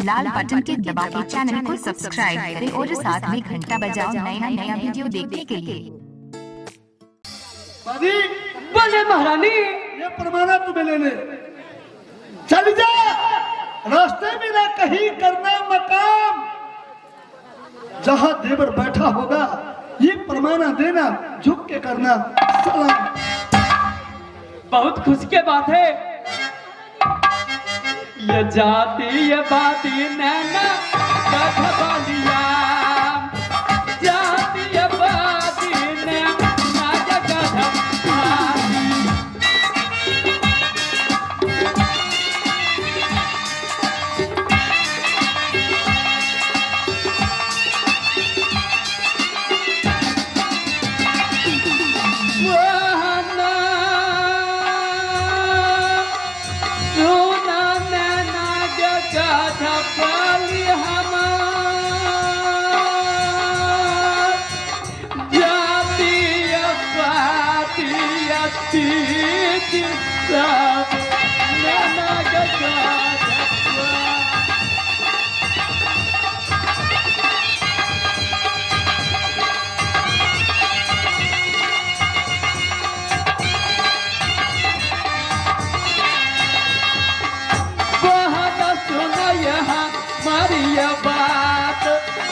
लाल button के दबा के चैनल को सब्सक्राइब करें और साथ में घंटा बजाओ नया वीडियो देखने के लिए। बोले महारानी, ये परमाना तुम्हें लेने चल जा, रास्ते में ना कहीं करना मकाम, जहां देवर बैठा होगा ये परमाना देना, झुक के करना सलाम। बहुत खुशी की बात है। ये जाती ये बाती नैना गधबालिया, जाती ये बाती नैना गधबाली। Maria Bat,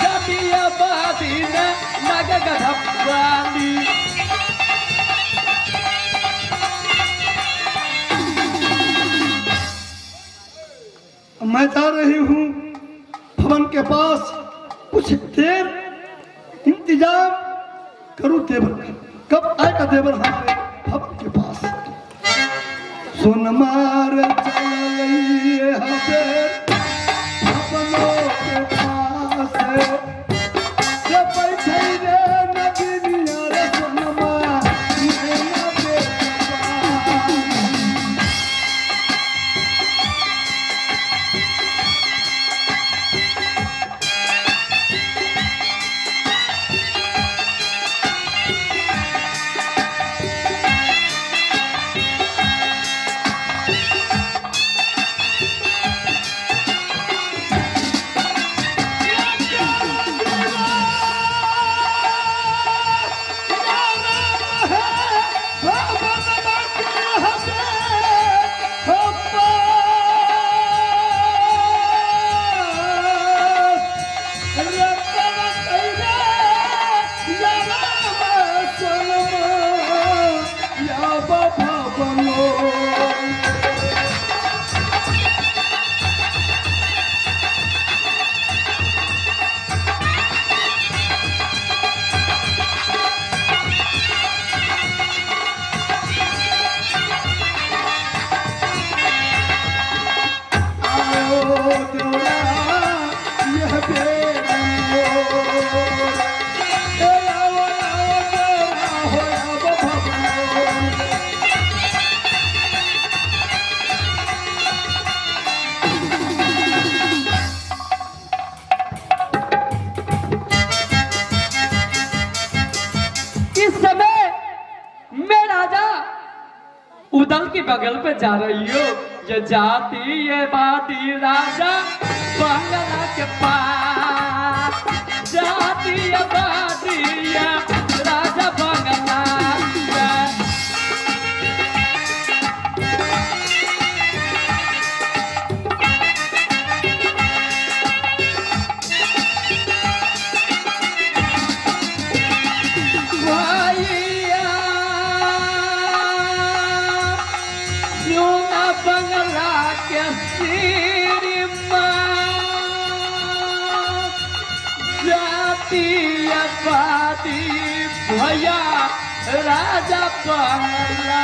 Maria Batina, Nagagadapani. मैं जा रही हूँ भवन के पास, कुछ देर इंतजाम करूँ देवर का, कब आएगा देवर हमारे भवन के पास। सुन मार चलिए हमें भवनों के पास, जब बैठे रे नगरिया रे सुनमा नैना के पास। उदल के बगल पे जा रही हो, ये जाती ये बाती राजा बंगला के पास, जाती ये बाती ये राजा बंगला के। भैया राजा बंगला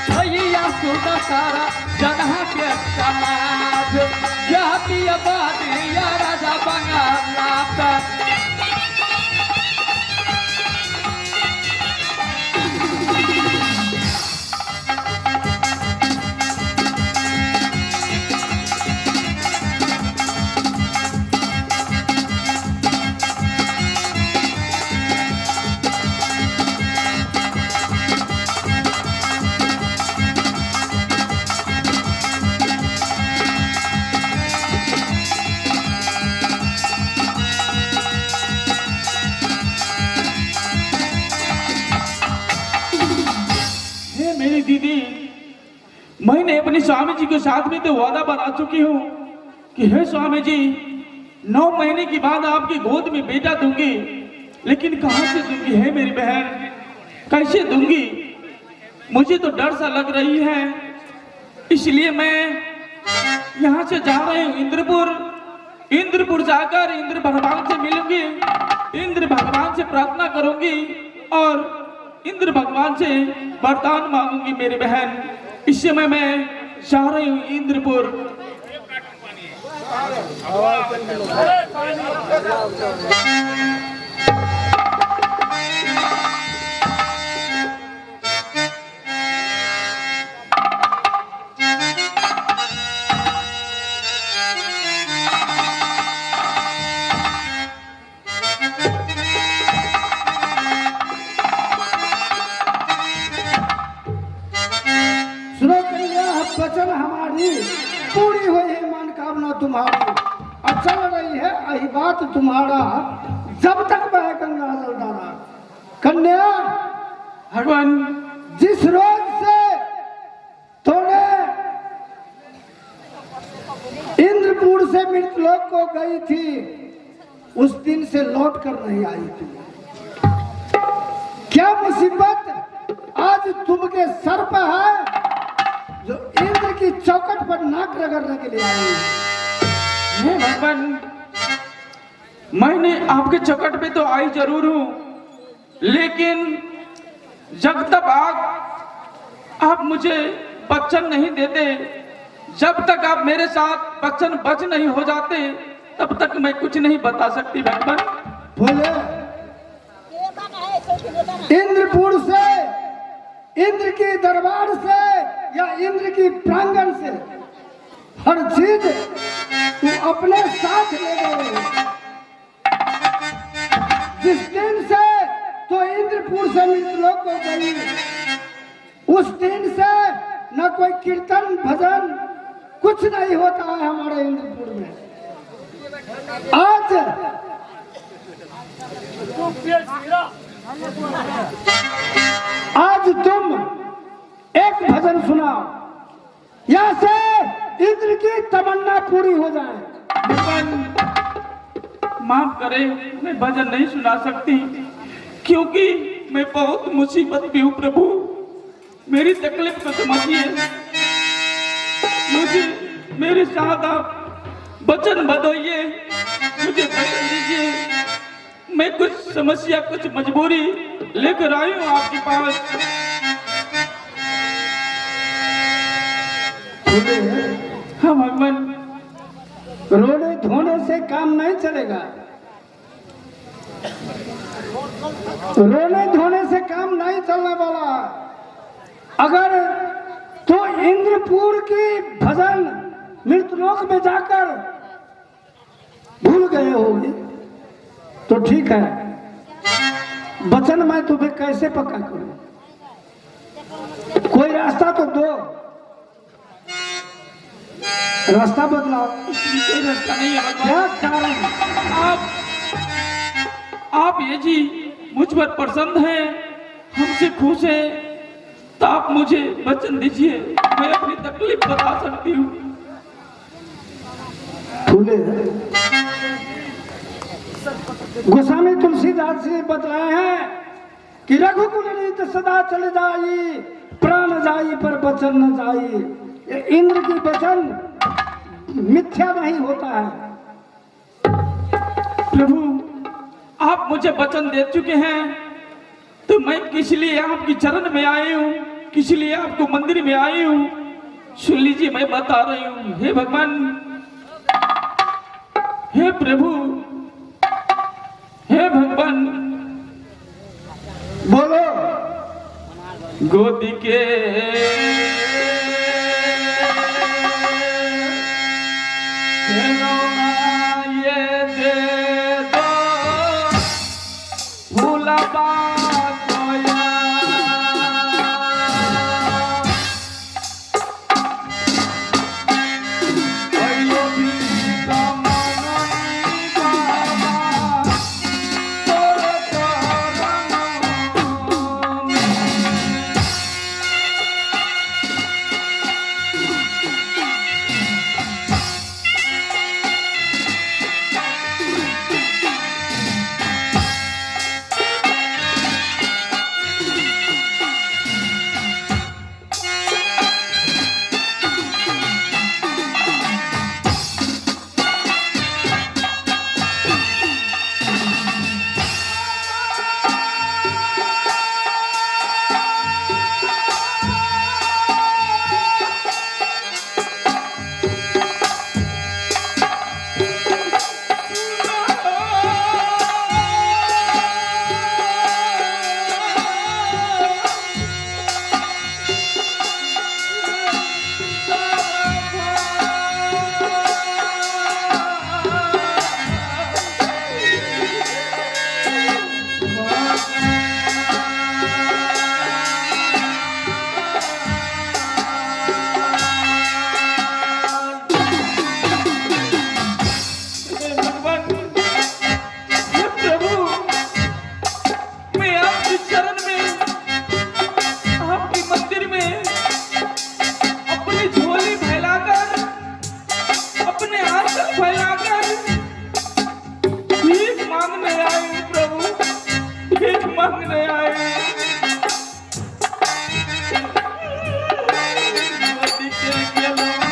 भैया सुना सारा जनहा के समाज, जाती बाती राजा बंगला का। मैंने अपने स्वामी जी के साथ में तो वादा बना चुकी हूँ कि हे स्वामी जी 9 महीने के बाद आपकी गोद में बेटा दूंगी, लेकिन कहाँ से दूंगी है मेरी बहन, कैसे दूंगी? मुझे तो डर सा लग रही है, इसलिए मैं यहाँ से जा रही हूँ इंद्रपुर जाकर इंद्र भगवान से मिलूंगी, इंद्र भगवान से प्रार्थना करूंगी और इंद्र भगवान से वरदान मांगूंगी मेरी बहन। इस समय मैं जा रही हूँ इंद्रपुर। सुनो कन्या, वचन हमारी पूरी हुई है, मनोकामना तुम्हारी चल रही है, यही बात तुम्हारा जब तक वह गंगा जल डाला। कन्या भगवान, जिस रोज से तूने इंद्रपुर से मृतलोक को गई थी, उस दिन से लौट कर नहीं आई थी। क्या मुसीबत आज तुमके सर पर है जो इंद्र की चौखट पर नाक रगड़ने के लिए आई? हे भगवान, मैंने आपके चौखट पे तो आई जरूर हूँ, लेकिन जब तक आप मुझे वचन नहीं देते, जब तक आप मेरे साथ वचन बच नहीं हो जाते, तब तक मैं कुछ नहीं बता सकती भगवान। बोले इंद्रपुर से, इंद्र के दरबार से या इंद्र की प्रांगण से हर चीज तू अपने साथ ले गए। जिस दिन से तो इंद्रपुर से मृतलोक को गई, उस दिन से न कोई कीर्तन भजन कुछ नहीं होता है हमारे इंद्रपुर में। आज तुम एक भजन सुनाओ, यहाँ से इंद्र की तमन्ना पूरी हो जाए। भगवान माफ करे, मैं भजन नहीं सुना सकती, क्योंकि मैं बहुत मुसीबत में हूँ प्रभु, मेरी तकलीफ को समझिए। मुझे मेरे साथ आप वचन बताइए, मुझे वचन दीजिए। मैं कुछ समस्या, कुछ मजबूरी लेकर आई हूँ आपके पास। हाँ भगवान, रोने धोने से काम नहीं चलेगा, रोने धोने से काम नहीं चलने वाला। अगर तो इंद्रपुर की भजन मृतलोक में जाकर भूल गए होगी तो ठीक है, वचन मैं तुम्हें कैसे पक्का करूं? कोई रास्ता तो दो, रास्ता बदलाओ। इसमें कोई रास्ता नहीं है क्या भगवान। कारण? आप ये जी मुझ पर प्रसन्न हैं, हमसे खुश हैं, तो आप मुझे वचन दीजिए, मैं अपनी तकलीफ बता सकती हूँ। फूले गोस्वामी तुलसीदास जी बतलाए हैं कि रघुकुल रीत सदा चल जाई, प्राण जाई पर वचन न जाई। ये इंद्र की वचन मिथ्या नहीं होता है। प्रभु, आप मुझे वचन दे चुके हैं, तो मैं किस लिए आपकी चरण में आई हूँ, किस लिए आपको मंदिर में आई हूँ, सुन लीजिए, मैं बता रही हूँ। हे भगवान, हे प्रभु, हे भगवान, बोलो। गोदी के ये दे दो भूला मांगने आए। गोदी के लोग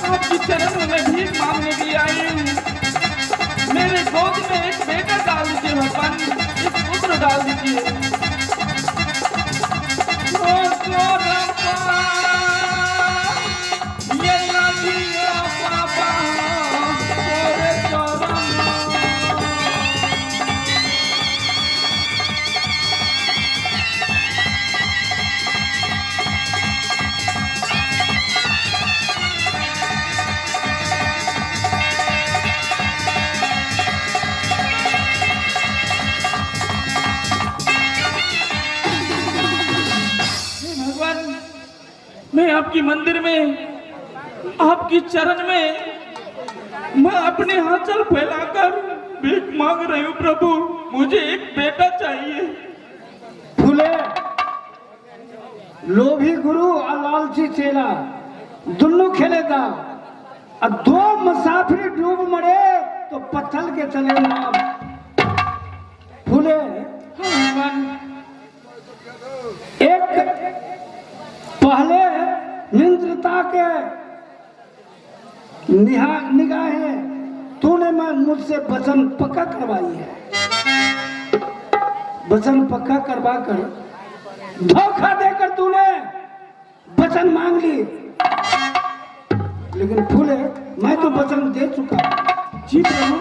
आपकी चरण में भीख मांगने भी आई हूँ। मेरे गोद में एक बेटा डाल दीजिए भगवान, एक पुत्र डाल दीजिए। ये नदिया पापा तेरे चरण मैं आपकी मंदिर में, आपकी चरण में मैं अपने आंचल फैलाकर भीख मांग रही हूँ प्रभु, मुझे एक बेटा चाहिए। फूले लोभी गुरु और लालची चेला दोनों खेलेगा और दो मुसाफिर डूब मरे तो पत्थर के चले नाम। फूले एक पहले निंद्रता के निगाहें तूने मैं मुझसे वचन पक्का करवाई है। वचन पक्का करवा कर धोखा देकर तूने वचन मांग ली, लेकिन फूले मैं तो वचन दे चुका। जी प्रभु,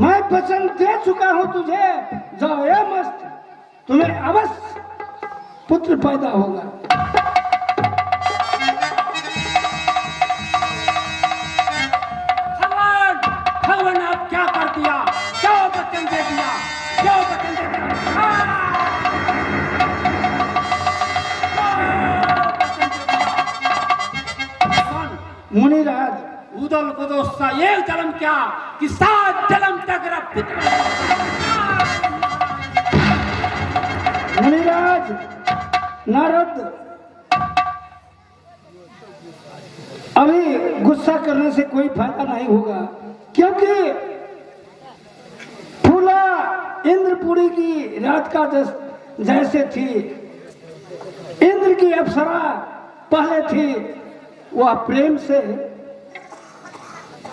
मैं वचन दे चुका हूं तुझे। जाओ ये मस्त, तुम्हें अवश्य पुत्र पैदा होगा। भगवान आप क्या कर दिया, क्या वचन दे दिया, क्या वचन दे दिया। मुनिराज उदल को सा एक जन्म क्या कि 7 जन्म तक पुत्र। मुनिराज नारद, अभी गुस्सा करने से कोई फायदा नहीं होगा, क्योंकि फूला इंद्रपुरी की रात का जैसे थी। इंद्र की अप्सरा पहले थी, वह प्रेम से